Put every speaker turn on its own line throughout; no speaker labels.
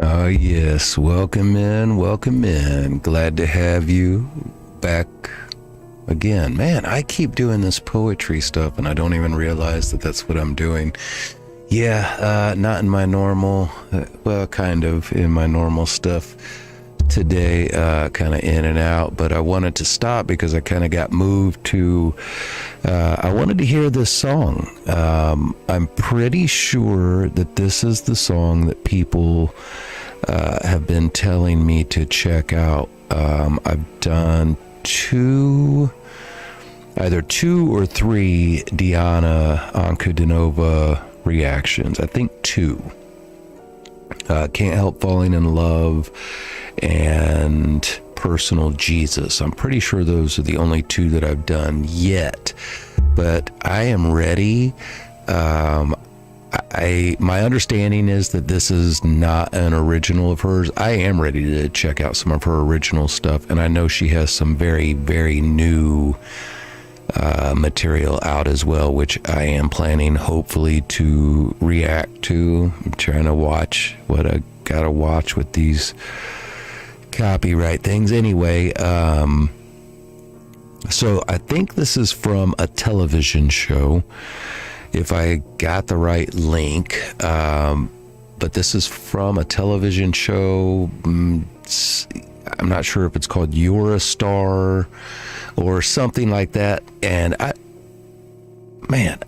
Oh, yes. Welcome in. Welcome in. Glad to have you back again. Man, I keep doing this poetry stuff and I don't even realize that that's what I'm doing. Yeah, not in my normal, well, kind of in my normal stuff today, kind of in and out, but I wanted to stop because I kind of got moved to, I wanted to hear this song. I'm pretty sure that this is the song that people have been telling me to check out. I've done either two or three Diana Ankudinova reactions. I think two. Can't Help Falling in Love and Personal Jesus. I'm pretty sure those are the only two that I've done yet, but I am ready. My understanding is that this is not an original of hers. I am ready to check out some of her original stuff, and I know she has some very, very new material out as well, which I am planning hopefully to react to. I'm trying to watch what I gotta watch with these copyright things. Anyway, so I think this is from a television show, if I got the right link, but this is from a television show. I'm not sure if it's called You're a Star or something like that. And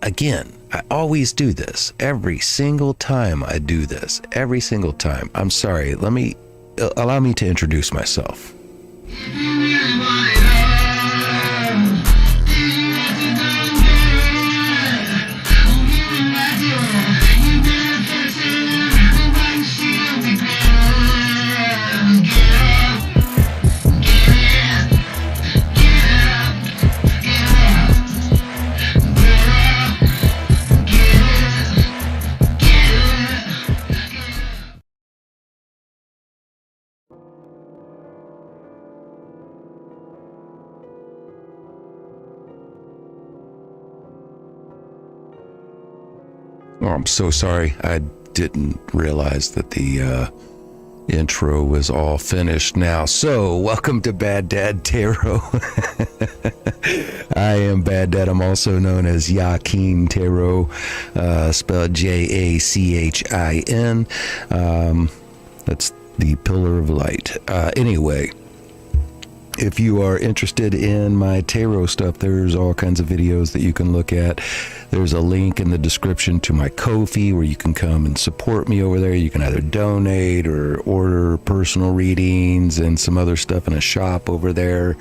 again, I always do this. Every single time I do this. Every single time. I'm sorry. Allow me to introduce myself. Oh, I'm so sorry. I didn't realize that the intro was all finished now. So, welcome to Bad Dad Tarot. I am Bad Dad. I'm also known as Jachin Tarot, spelled Jachin. That's the Pillar of Light. Anyway, if you are interested in my tarot stuff, there's all kinds of videos that you can look at. There's a link in the description to my Ko-fi where you can come and support me over there. You can either donate or order personal readings and some other stuff in a shop over there.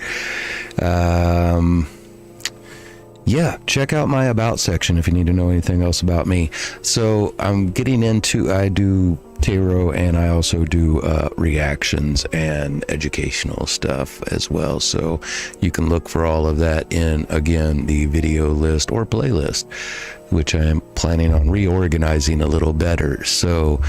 Yeah, check out my About section if you need to know anything else about me. So I'm getting into, I do tarot and I also do reactions and educational stuff as well. So you can look for all of that in, again, the video list or playlist, which I am planning on reorganizing a little better. So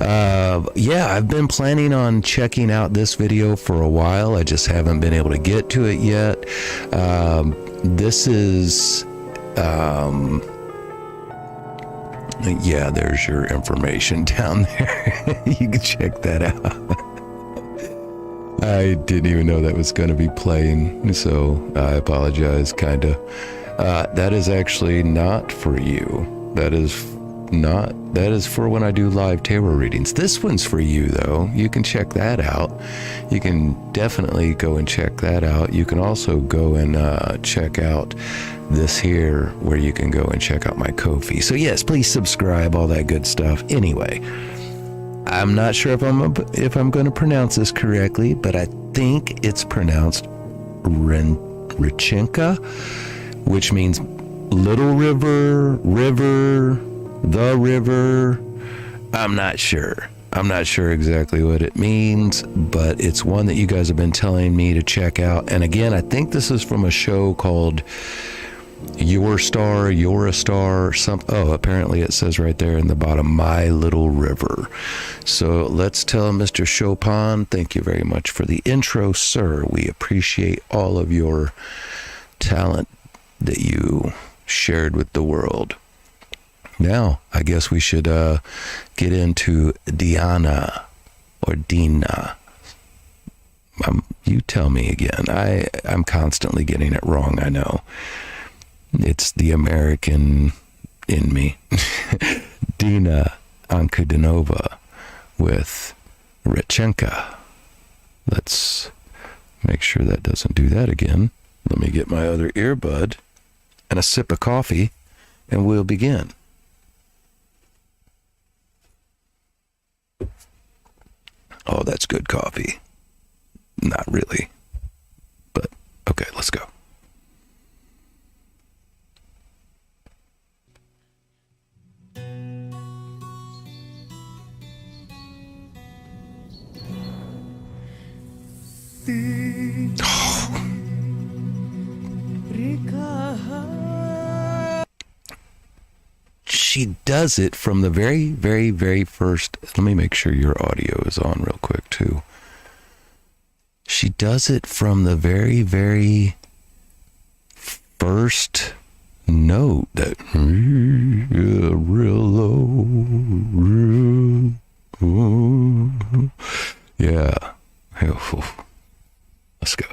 yeah, I've been planning on checking out this video for a while. I just haven't been able to get to it yet. This is yeah, there's your information down there. You can check that out. I didn't even know that was going to be playing, so I apologize, kind of. That is actually not for you. That is for when I do live tarot readings. This one's for you, though. You can check that out. You can definitely go and check that out. You can also go and check out this here, where you can go and check out my Ko-fi. So yes, please subscribe, all that good stuff. Anyway, I'm not sure if I'm going to pronounce this correctly, but I think it's pronounced Rechenka, which means little river, the river. I'm not sure exactly what it means, but it's one that you guys have been telling me to check out. And again, I think this is from a show called You're a Star, oh, apparently it says right there in the bottom, My Little River. So let's tell Mr. Chopin, thank you very much for the intro, sir. We appreciate all of your talent that you shared with the world. Now, I guess we should get into Diana or Dina? You tell me again. I'm constantly getting it wrong, I know. It's the American in me. Diana Ankudinova with Rechenka. Let's make sure that doesn't do that again. Let me get my other earbud and a sip of coffee, and we'll begin. Oh, that's good coffee. Not really. But, okay, let's go. She does it from the very, very, very first. Let me make sure your audio is on real quick, too. She does it from the very, very first note. That real low. Yeah. Let's go.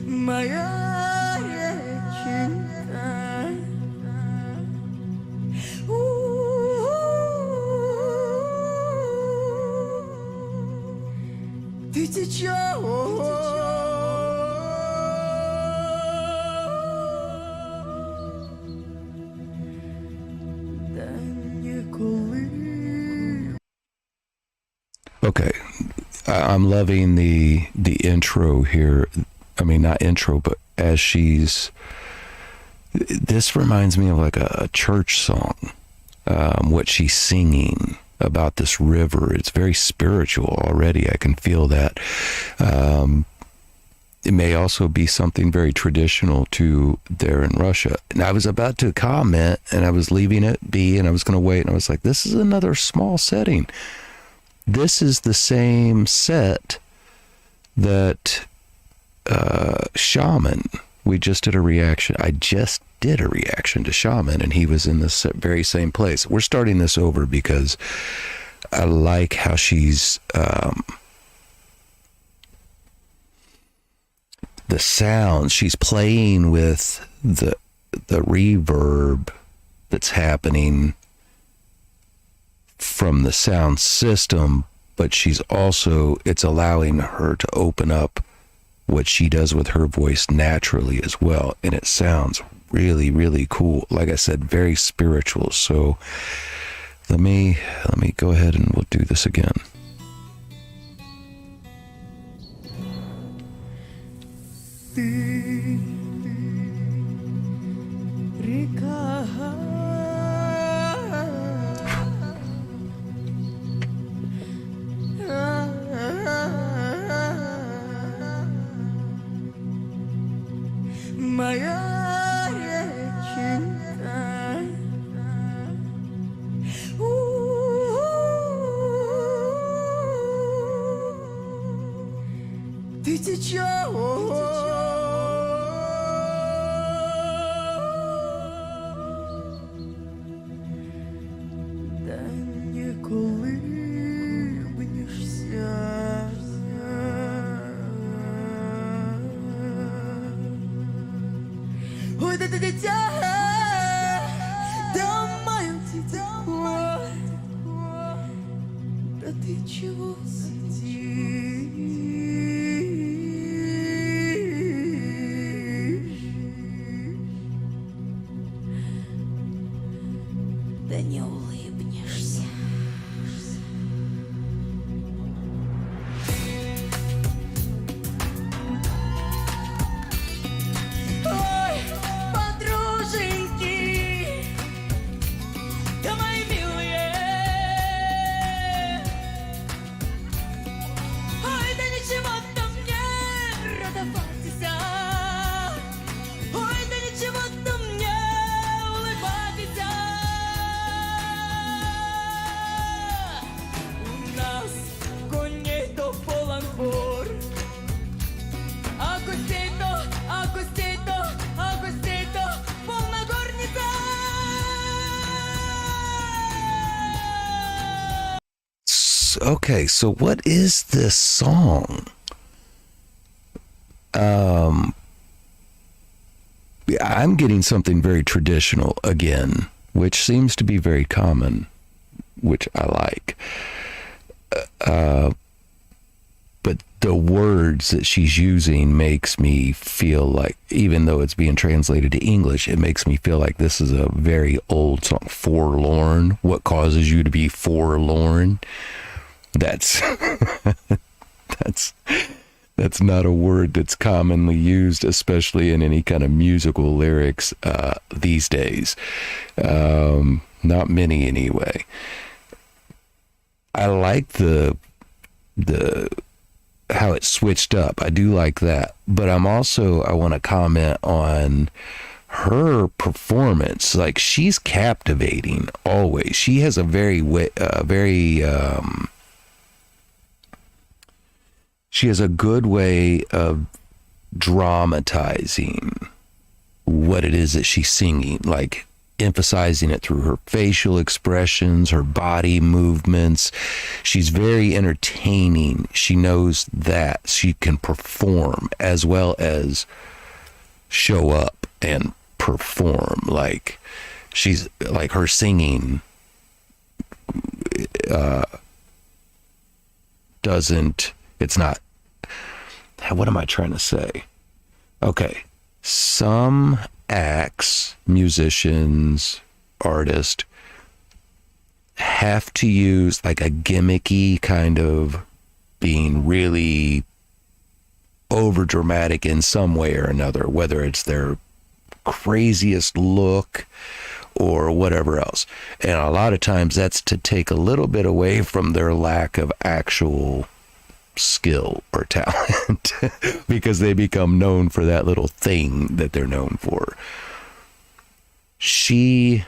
Моя реченька, ты течешь, да не коли.
Okay, I'm loving the intro here. I mean, not intro, but as she's... This reminds me of like a church song, what she's singing about this river. It's very spiritual already. I can feel that. It may also be something very traditional to there in Russia. And I was about to comment, and I was leaving it be, and I was going to wait, and I was like, this is another small setting. This is the same set that Shaman, we just did a reaction. I just did a reaction to Shaman, and he was in this very same place. We're starting this over because I like how she's the sound. She's playing with the reverb that's happening from the sound system, but she's also, it's allowing her to open up what she does with her voice naturally as well, and it sounds really, really cool. Like I said, very spiritual. So let me go ahead and we'll do this again.
Моя реченька, ты течешь, да не колыбнешься. Ой, да ты дитя, да мое дитя, да ты чего сидишь, да не улыбнешься. Ой, подруженька,
Okay, so what is this song? I'm getting something very traditional again, which seems to be very common, which I like. But the words that she's using makes me feel like, even though it's being translated to English, it makes me feel like this is a very old song. Forlorn. What causes you to be forlorn? That's that's not a word that's commonly used, especially in any kind of musical lyrics these days. Not many anyway. I like the how it switched up. I do like that. But I want to comment on her performance. Like, she's captivating always. She has a she has a good way of dramatizing what it is that she's singing, like emphasizing it through her facial expressions, her body movements. She's very entertaining. She knows that she can perform as well as show up and perform. Like, she's like, her singing it's not, what am I trying to say? Okay. Some acts, musicians, artists have to use like a gimmicky kind of being really over dramatic in some way or another, whether it's their craziest look or whatever else. And a lot of times that's to take a little bit away from their lack of actual skill or talent because they become known for that little thing that they're known for. She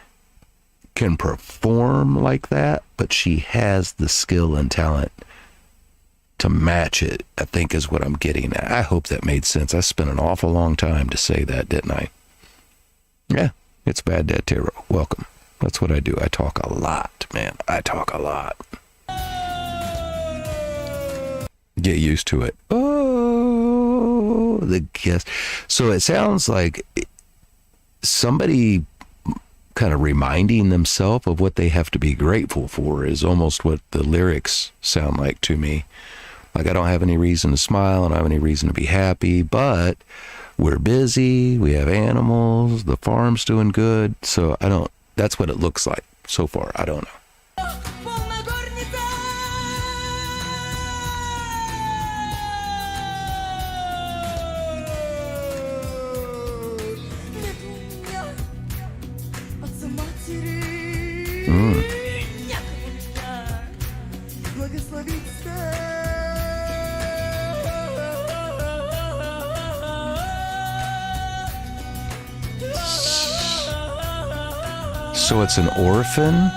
can perform like that, but she has the skill and talent to match it, I think is what I'm getting at. I hope that made sense. I spent an awful long time to say that, didn't I? Yeah, it's Bad Dad Tarot. Welcome. That's what I do. I talk a lot, man. I talk a lot. Get used to it. Oh, the guess. So it sounds like somebody kind of reminding themselves of what they have to be grateful for is almost what the lyrics sound like to me. Like, I don't have any reason to smile, I don't have any reason to be happy, but we're busy, we have animals, the farm's doing good. So that's what it looks like so far. I don't know. So it's an orphan?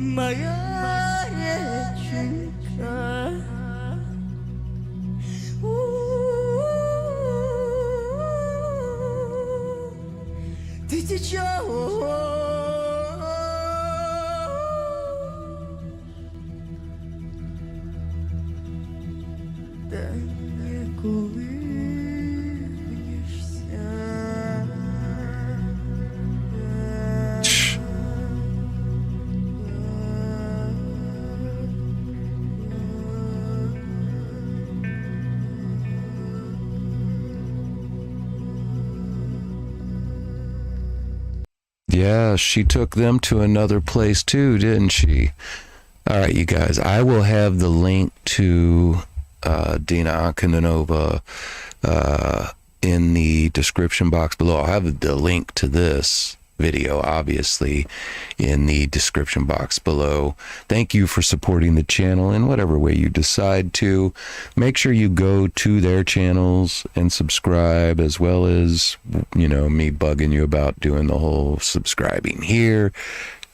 Моя реченька, ты течешь, да не колышешься.
Yeah, she took them to another place too, didn't she? All right, you guys, I will have the link to Diana Ankudinova in the description box below. I'll have the link to this video, obviously, in the description box below. Thank you for supporting the channel in whatever way you decide to. Make sure you go to their channels and subscribe, as well as, you know, me bugging you about doing the whole subscribing here.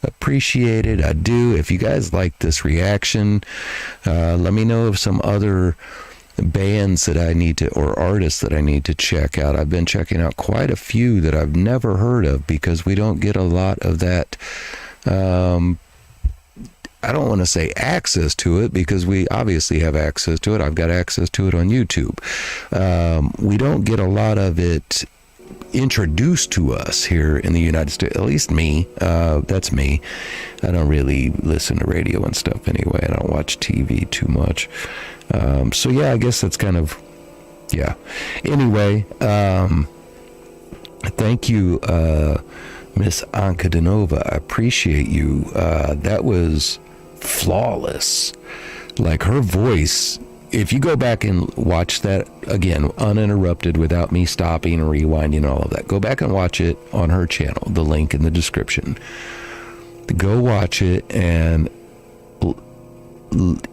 Appreciate it. I do. If you guys like this reaction, let me know of some other bands that I need to, or artists that I need to check out. I've been checking out quite a few that I've never heard of, because we don't get a lot of that, I don't want to say access to it, because we obviously have access to it. I've got access to it on YouTube. We don't get a lot of it introduced to us here in the United States, at least me. That's me. I don't really listen to radio and stuff anyway. I don't watch TV too much. So yeah, I guess that's kind of, yeah. Anyway, thank you, Miss Ankudinova. I appreciate you. That was flawless. Like, her voice, if you go back and watch that again, uninterrupted, without me stopping and rewinding all of that, go back and watch it on her channel, the link in the description. Go watch it, and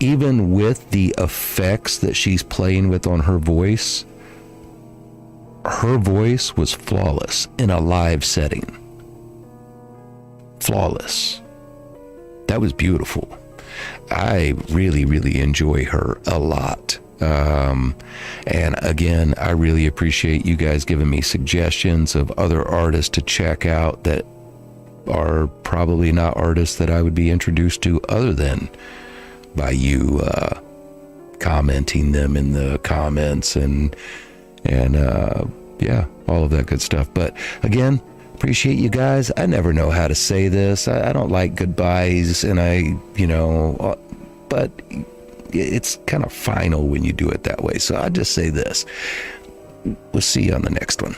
even with the effects that she's playing with on her voice was flawless in a live setting. Flawless. That was beautiful. I really, really enjoy her a lot. And again, I really appreciate you guys giving me suggestions of other artists to check out that are probably not artists that I would be introduced to other than by you commenting them in the comments and yeah, all of that good stuff. But again, appreciate you guys. I never know how to say this. I don't like goodbyes, and you know, but it's kind of final when you do it that way. So I just say this. We'll see you on the next one.